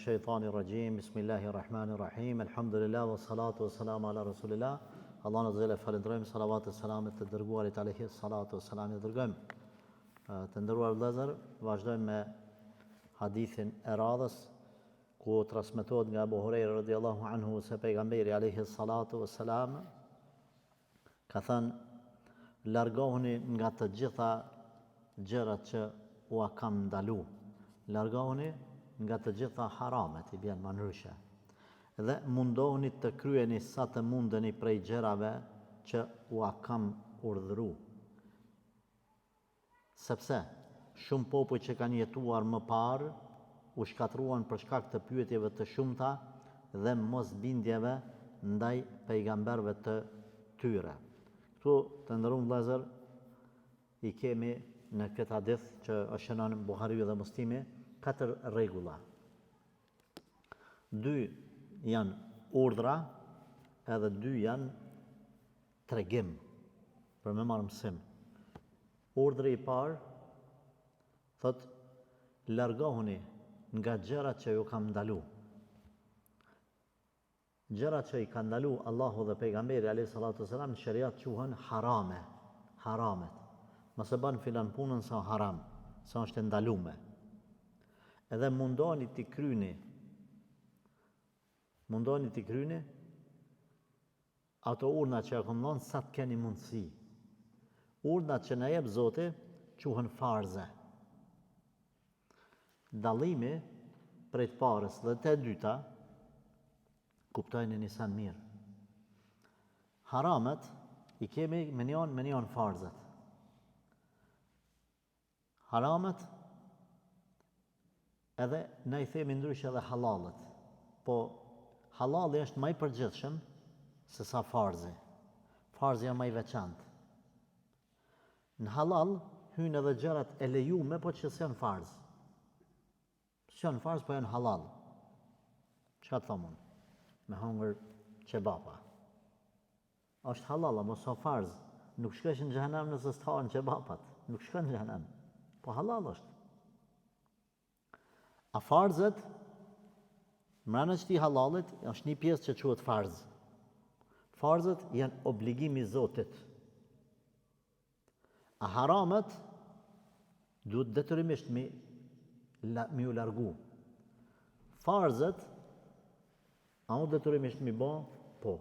minash-shaytanir rajim. Bismillahir-rahmanir-rahim. Alhamdulillah wassalatu wassalamu ala rasulillah. Allahun azza wa jalla falenderojmë, salavat e selamet të dërguarit alayhi salatu wassalam i dërgojmë. Të nderuar vëllezër, vazhdojmë me hadithin e radhës ku transmetohet nga Abu Huraira radhiyallahu anhu se pejgamberi alayhi salatu wassalam ka thënë: largohuni nga të gjitha gjërat që ua kam ndalu. Largohuni nga të gjitha haramet, i bjen më ndryshe. Dhe mundohuni të kryeni sa të mundeni prej gjërave që ua kam urdhëru. Sepse shumë popull që kanë jetuar më parë u shkatruan për shkak të pyetjeve të shumta dhe mosbindjeve ndaj pejgamberëve të tyre. Këtu të nderuar vëllezër, i kemi në këtë hadith që është shënon Buhariu dhe Muslimi 4 rregulla. 2 janë urdhra edhe 2 janë tregim për me marrë mësim. Urdhri i parë thot: largohuni nga gjërat që ju kam ndalu. Gjërat që i ka ndalu Allahu dhe pejgamberi alayhi salatu wasalam në shariat quhen harame, haramet. Mos e bën filan punën sa haram, sa është ndalume. Edhe mundoni t'i kryni ato urdhna që kam dhënë sa të keni mundësi. Urdhnat që na jep Zoti quhen farze. Dallimi prej të parës dhe të dyta kuptojnë një sa mirë. Haramet i kemi me njën farzet. Haramet edhe ne i themi ndryshe edhe halalet. Po halali është më i përgjithshëm se sa farzi. Farzi është më i veçantë. Në halal hyjnë edhe gjërat e lejuame, po që s'janë farz. S'janë farz, po janë halal. Çka të thomun? Me hongër qebapa. Është halal, apo sa farz. Nuk shkesh në xhehenem nëse s'hahen qebapat. Nuk shkon në xhehenem. Po halal është. A farzet, mrena qëti halalit, është një pjesë që quhet farz. Farzet janë obligimi i Zotit. A haramet duhet detyrimisht mi u largu. Farzet, a mu detyrimisht mi bo? Po.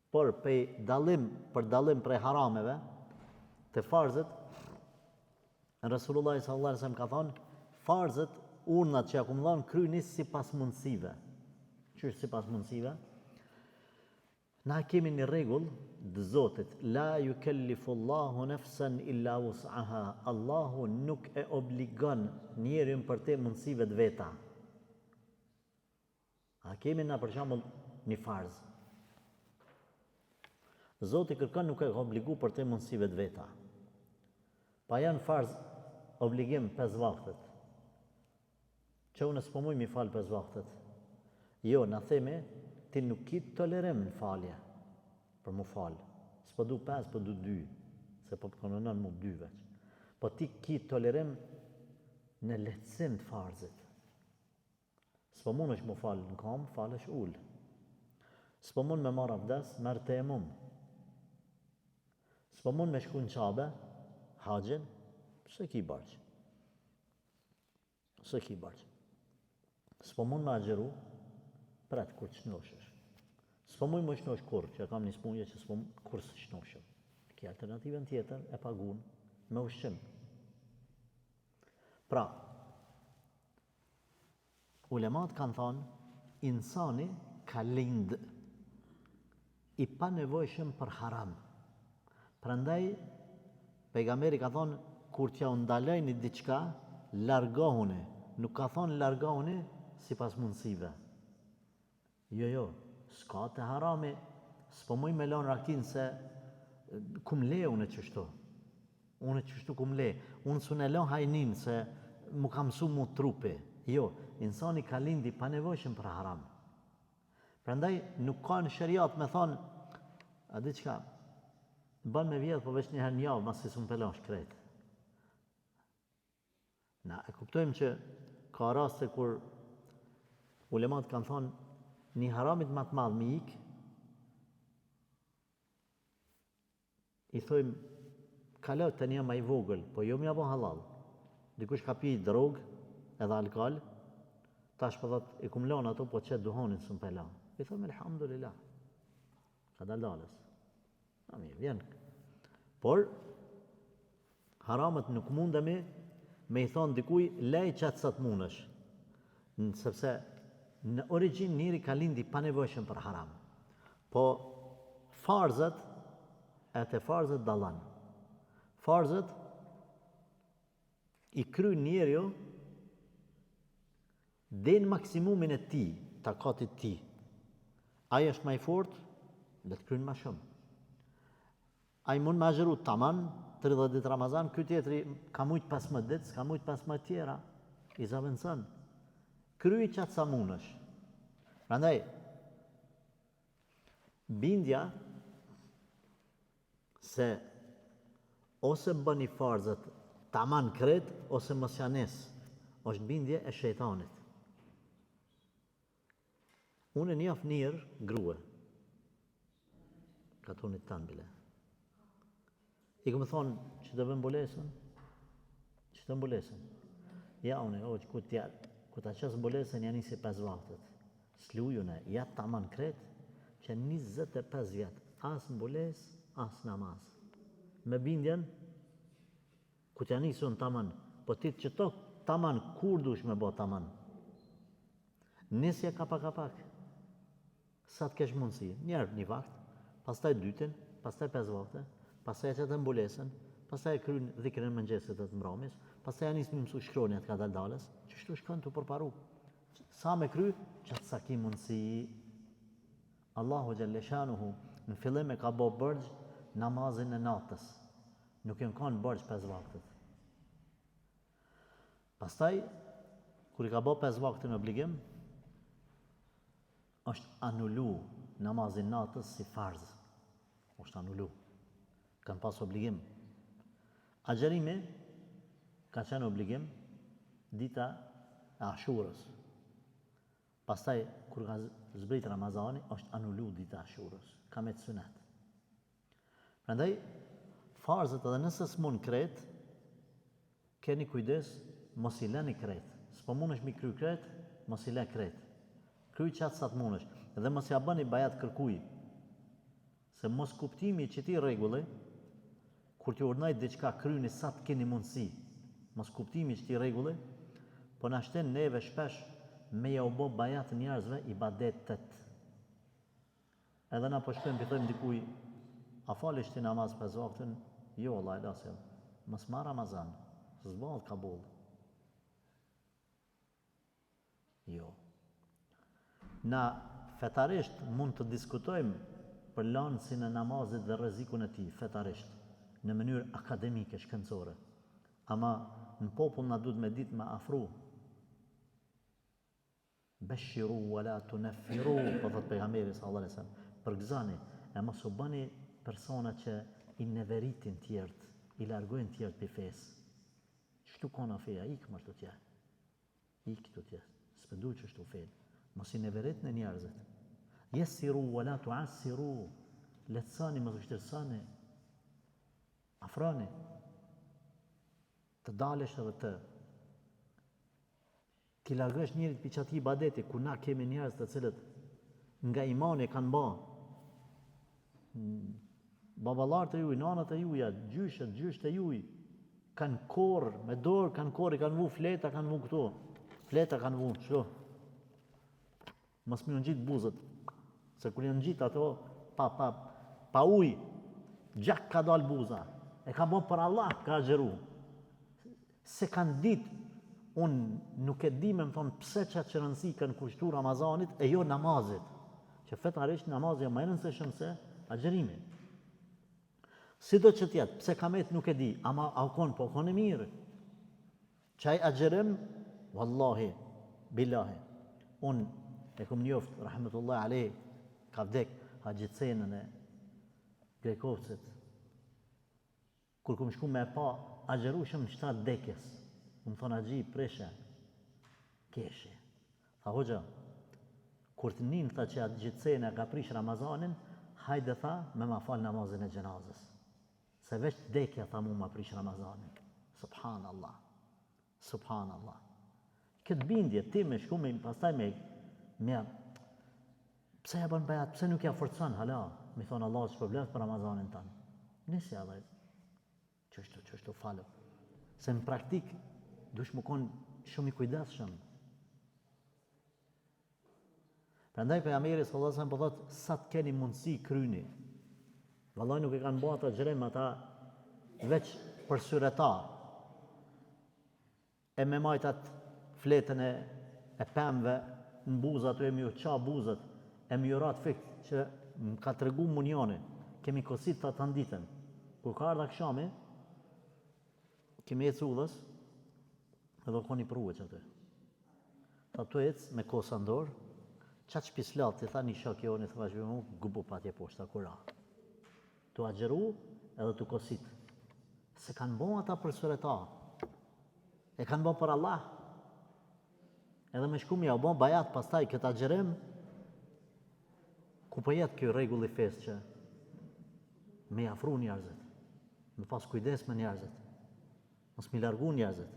Por për dalim prej harameve, të farzet, Rasulullah sallallahu alaihi wasallam ka thonë, farzet, urnat që ja kum dhënë kryeni sipas mundësive. Ç'është sipas mundësive? Na kemi një rregull të Zotit: la yukallifu Allahu nafsan illa wus'aha. Allahu nuk e obligon njerin për te mundësive të veta. A kemi na për shembull një farz. Zoti kërkon nuk e ka obligu për te mundësive të veta. Pa janë farz obligim 5 vaktet. Që unë s'po muj mi falë 5 vaktet. Jo, na themi, ti nuk ki tolerim në falje për mu falë. S'po du 5, po du 2, se po përkononon mu 2 veç. Po ti ki tolerim në lehtësim të farzit. S'po mund është mu falë në kam, falë është ullë. S'po mund me marrë abdes, merë temum. S'po mund me shku në qabe, haqin, se ki barqë. S'po mund me agjeru, pret kur të shnoshesh. S'po mund me shnosh kur, që kam një smundje që s'po mund kur së shnoshëm. Ki alternativën tjetër e pagun me ushqim. Pra, ulemat kanë thonë, insani ka lind i pa nevojshëm për haram. Prandaj, pejgamberi ka thonë, kur t'ja ndalojni diçka, largohuni. Nuk ka thonë largohuni sipas mundësive. Jo, s'ka të harami, s'po muj me lon rakin se kum le unë qështu. Unë qështu kum le. Unë s'unë e lon hajnin se mu kam su mu trupi. Jo, insani ka lindi pa nevojshëm për haram. Prandaj nuk ka në shariat me thonë, a di qka, ban me vjetë po veç njëherë një javë, mas si s'unë pelon shkrejt. Na e kuptojmë që ka raste kur ulemat kanë thonë, një haramit më të madh me ik, i thojmë, kalo të një ma i vogël, po jo mja bo halal. Dikush ka pi drogë edhe alkohol, tash po thot, i kum lanë ato, po qëtë duhonin së më pela. I thojmë, elhamdulillah, ka dalës. A mirë, vjen. Por, haramet nuk mundemi me i thonë dikuj, lej qatë sa të munësh. Sepse në origin njëri ka lindi pa nevojshëm për haram. Po farzët, e të farzët dalan. Farzët i kry njeri jo dhe në maksimumin e ti, takatit ti. Aja është ma i fort, dhe të krynë ma shumë. Aja mund ma gjëru taman, 30 ditë Ramazan, këtë tjetëri ka mujtë 15 ditë, ka mujtë 15 tjera, i zavënësën. Kryj qatë sa munësh. Prandaj, bindja se ose bëni farzët taman kret, ose mos janes, është bindje e shejtanit. Unë njaf njërë grue, ka tonit tanë bile. I këmë thonë, që të vëm bolesën? Që të mbulesën? Ja, unë, ku ta qësë bolesën, janë nisi 5 vaktet. Slujune, ja taman kret, që 25 vjetë, asë mbules, asë namaz. Me bindjen, ku t'ja nisun taman, po ti që to taman, kur dush me bo taman? Nisja ka pak, sa t'kesh mundësi, njerë një vakt, pastaj dytin, pastaj 5 vakte, pastaj që të mbulesën, pastaj kryen dhikrin e mëngjesit të mbramis, pastaj anis me mësu shkronjat ka dalës, që shtu shkon të përparu. Sa me kry, që të sa ki mundësi. Allahu Gjelleshanuhu në fillim e ka bo bërgj namazin e natës. Nuk jenë kanë bërgj 5 vaktet. Pastaj, kur i ka bo 5 vaktin obligim, është anullu namazin natës si farz. është anullu. Kanë pas obligim. Agjerimi ka qenë obligim dita e Ashurës. Pastaj, kur ka zbrit Ramazani, është anullu dita e Ashurës. Ka me të sunet. Prandaj, farzët edhe nëse s'mun kret, keni kujdes, mos i leni kret. S'po munësh mi kry kret, mos i le kret. Kry qatë sa të munësh. Edhe mos ja bëni bajat kërkuj. Se mos kuptimi që ti regulli, kur ti urnajt diçka kryni sa të keni mundësi, mos kuptimi që ti regulli, po na shten neve shpesh me ja u bo bajat njerëzve i badetet. Edhe na po shpem pëthojmë dikuj, a falish ti namaz 5 vaktin? Jo, Allah e lasem, mos ma Ramazan, s'ballë kabul. Jo. Na fetarisht mund të diskutojmë për lanësin e namazit dhe rrezikun e tij, fetarisht, në mënyrë akademike, shkencore. Ama në popull na duhet me ditë me afru. Beshiru wala tunaffiru, po thot pejgamberi sallallahu alaihi wasallam, përgëzani, e mos u bëni persona që i neveritin tjerët, i largojnë tjerët për fesë. Shtu kona feja, ikë më shtu tje. Ikë të tje, s'pëdu që shtu fejnë. Mos i neverit në njerëzit. Jesiru wala tuassiru, letësani më të shtërsani, afrani, të dalesh edhe të. Ti largësh njerit për që ati ibadeti, ku na kemi njerëz të cilët nga imani kanë ba. Babalarët e juj, nanët e juja, gjysht e juj, kanë korë, me dorë kanë korë, i kanë vu fleta, kanë vu këto. Fleta kanë vu, shlo. Mos më ngjit buzët, se kur janë ngjit ato, pa ujë, gjak ka dal buza. E ka bo për Allah, ka agjeru. Se kanë ditë, unë nuk e di me më thonë pse qatë që rëndësi kanë kushtu Ramazanit e jo namazit. Që fetarisht namazit e më rëndësishëm se agjerimi. Si do që tjetë, pse kamet nuk e di, ama aukon, po aukon e mirë. Qaj agjerim, wallahi, billahi, unë e kom njoft, rahmetullahi alej, ka vdek Hagjicenën e Grekovcit. Kur kom shku me pa, agjerushëm në 7 dekjes. Më thonë agji, preshe, keshe. Tha hoxha, Kur të nin tha që atë gjithsejnë e ka prish Ramazanin, hajde tha me ma fal namazin e gjenazës. Se veç dekja tha mu ma prish Ramazanin. Subhanallah. Subhanallah. Këtë bindje ti me shku me pastaj me pse ja bën bajat, pse nuk ja forcon hala, mi thonë Allah që problem për Ramazanin tanë. Nisi Allah, qështu falëm. Se në praktik, dush më konë shumë i kujdesshëm. Prandaj pejgamberi sallallahu alajhi wasallam po thotë sa të keni mundësi kryni. Vallai nuk e kanë bërë ata xherem ata veç për syreta. E me majtat fletën e pemëve në buzat, e mi u qa buzat, e mi urat fikt që më ka të regu munjoni, kemi kosit të atë ditën. Kur ka ardha kshami, kemi ecë udhës, edhe koni pruve që atë. Ta tu ecë me kosa ndorë, qatë shpislat, të tha një shok jo, një thëva që mu, gubu pa tje poshta, kura. Tu agjeru edhe tu kosit. Se kanë bon ata për sëreta. E kanë bon për Allah. Edhe me shku mja u bon bajat pastaj këtë agjerem, ku po jetë kjo regull i fesë që me jafru njerëzit, me pas kujdes me njerëzit, mos mi largu njerëzit.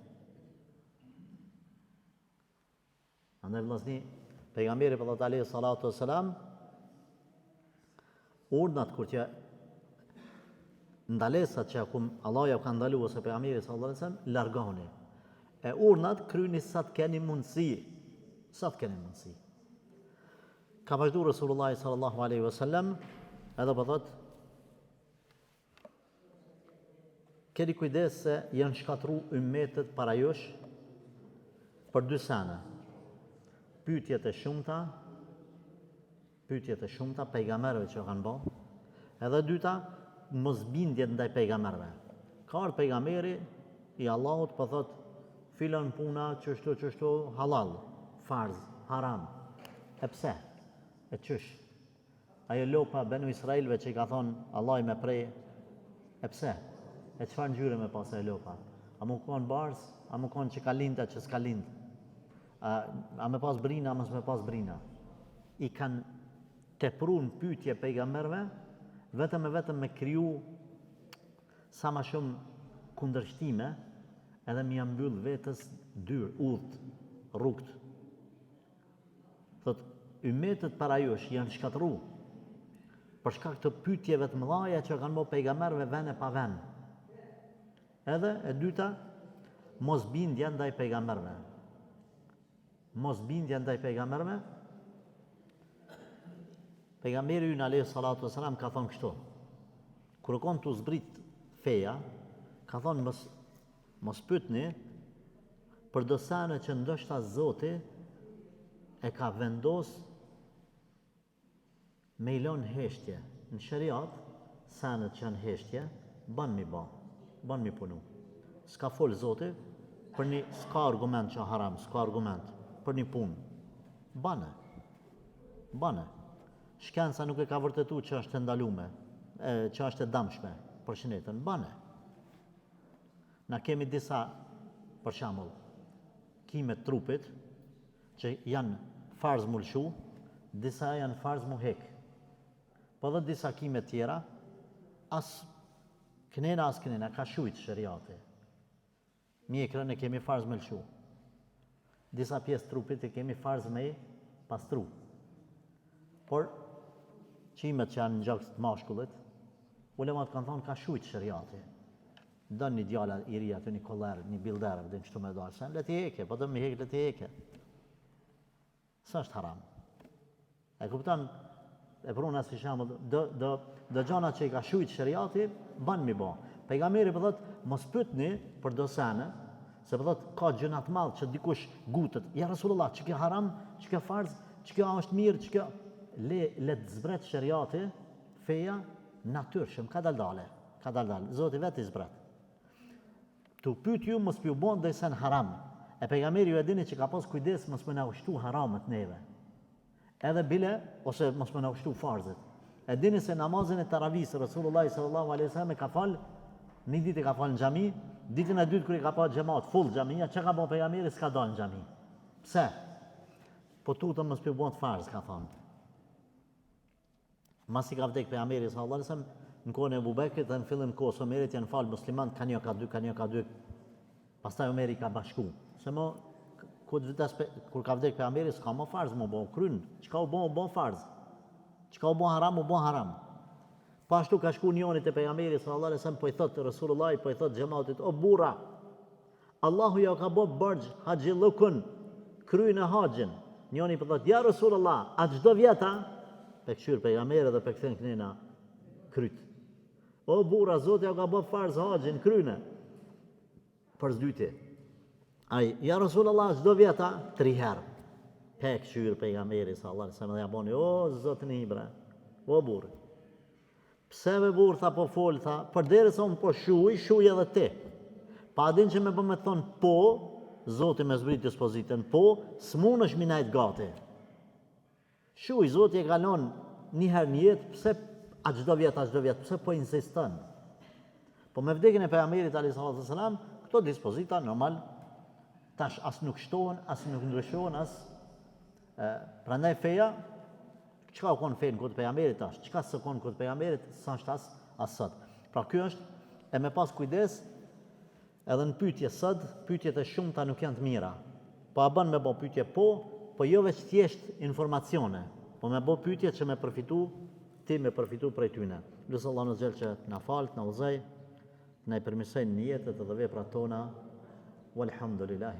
Andaj vëllazni, pejgamberi sallallahu alaihi salatu wassalam, urdhnat kur që ndalesat që Allah ja ka ndalu ose pejgamberi sallallahu alaihi wasallam, largoni. E urdhnat kryeni sa të keni mundësi. Sa të keni mundësi. Ka vazhdu Rasulullah sallallahu alaihi wasallam, edhe po thot, keni kujdes se janë shkatru ummetet para jush për dy sene. Pyetjet e shumta pejgamberëve që kanë bë, edhe dyta mosbindjet ndaj pejgamberëve. Ka ardhur pejgamberi i Allahut po thot, filan puna çështo halal, farz, haram. E pse? E qysh? Ajo lopa benu Israelve që i ka thonë Allah i me prej, e pse? E qëfar ngjyre me pas e lopa? A mu konë bars, a mu konë që ka lindë, që s'ka lindë? A me pas brina, a mos me pas brina? I kanë tepru në pyetje pejgamberve, vetëm me kriju sa ma shumë kundërshtime, edhe mi jam mbyll vetës dyr, udhët, rrugt. Thot, ummetet para jush janë shkatru për shkak të pyetjeve të mëdha që kanë bërë pejgamberëve vend e pa vend. Edhe e dyta, mosbindja ndaj pejgamberëve. Mosbindja ndaj pejgamberëve. Pejgamberi ynë alayhi salatu wasalam ka thonë kështu. Kur kon tu zbrit feja, ka thonë mos pyetni për dosane që ndoshta Zoti e ka vendos me i lënë heshtje. Në shariat, sanet që janë heshtje, ban mi punu. S'ka fol Zoti për një, s'ka argument që haram, s'ka argument për një punë. Bane. Shkenca nuk e ka vërtetu që është e ndalume, që është e damshme për shënetën. Bane. Na kemi disa, për shembull, kime trupit që janë farz mu lshu, disa janë farz mu hek. Po dhe disa kime tjera, as kënena, ka shujt shëriati. Mjekrën e kemi farz me lshu. Disa pjesë trupit e kemi farz me pastru. Por, qimet që janë në gjokës të mashkullit, ulemat kanë thonë ka shujt shëriati. Dënë një djala i ri aty, një koller, një bilder, dhe në qëtu me darë, le t'i heke, po dhe me heke, le t'i heke. Së është haram. E kuptan, e pruna si shamë, do gjana që i ka shujt shëriati, banë mi bo. Pejgamberi përdojt, mos pyetni për dosane, se përdojt, ka gjënat madhë që dikush gutët. Ja Rasulullah, që kjo haram, që kjo farz, që kjo është mirë, që kjo... Le të zbret shëriati, feja, natyrshëm, ka daldale. Zoti vetë i zbret. Tu pyet ju mos piu bon dhe sen haram. E pejgamberi ju e dini që ka pas kujdes mos më na ushtu haramet neve. Edhe bile, ose mos më na ushtu farzet. E dini se namazin e taravis, Rasulullah sallallahu alaihi wasallam ka fal, një ditë ka fal në xhami, ditën e dytë kur i ka pa xhamat full xhamia, çka ka bën pejgamberi s'ka dalë në xhami. Pse? po tutëm mos pi bën farz, ka thonë. Masi ka vdek pejgamberi sallallahu alajhi wasallam, në kohën e Abubekrit dhe në fillim të kohës Omerit janë falë musliman ka një ka dy. Pastaj Omeri ka bashku. Se mo kur ka vdek pejgamberi s'ka më farz, më bën kryn. Çka u bën farz. Çka u bën haram, u bën haram. Po ashtu ka shku njëri te pejgamberi sallallahu alajhi wasallam, po i thot Resulullah, po i thot xhamatit, o burra, Allahu ja ka bë borxh haxhillukun, kryen e haxhin. Njëri po thot, ja Resulullah, a çdo vjet pe këshyr pejgamberi dhe pe kthen knena kryt. O burra, Zoti ja ka bë farz haxhin, kryne. Për zdyti. Ai, ja Resulullah, çdo vjet 3 herë. Pe këshyr pejgamberi sallallahu alajhi wasallam, ja boni, o Zotën e Ibra, o burr. Pse me burr tha po fol tha, përderisa unë po shuj edhe ti. Pa din që me bë me thonë po, Zoti me zbrit dispozitën po, s'munësh mi najt gati. Shuj, Zoti e kalon një herë një jetë, pse a çdo vjet, pse po insiston? Po me vdekjen e pejgamberit alayhis salam, këto dispozita normal tash as nuk shtohen, as nuk ndryshohen, prandaj feja çka u kon fen kod pejgamberit tash, çka s'u kon kod pejgamberit sa shtas as sot. Pra ky është e me pas kujdes edhe në pyetje sot, pyetjet e shumta nuk janë të mira. Po a bën me bë pyetje po jo veç thjesht informacione, po me bë pyetje që me përfitu prej tyne. Lutë Allahu në xhel që na fal, na udhëzoj, na i permisojnë në jetët dhe veprat tona. Walhamdulillah.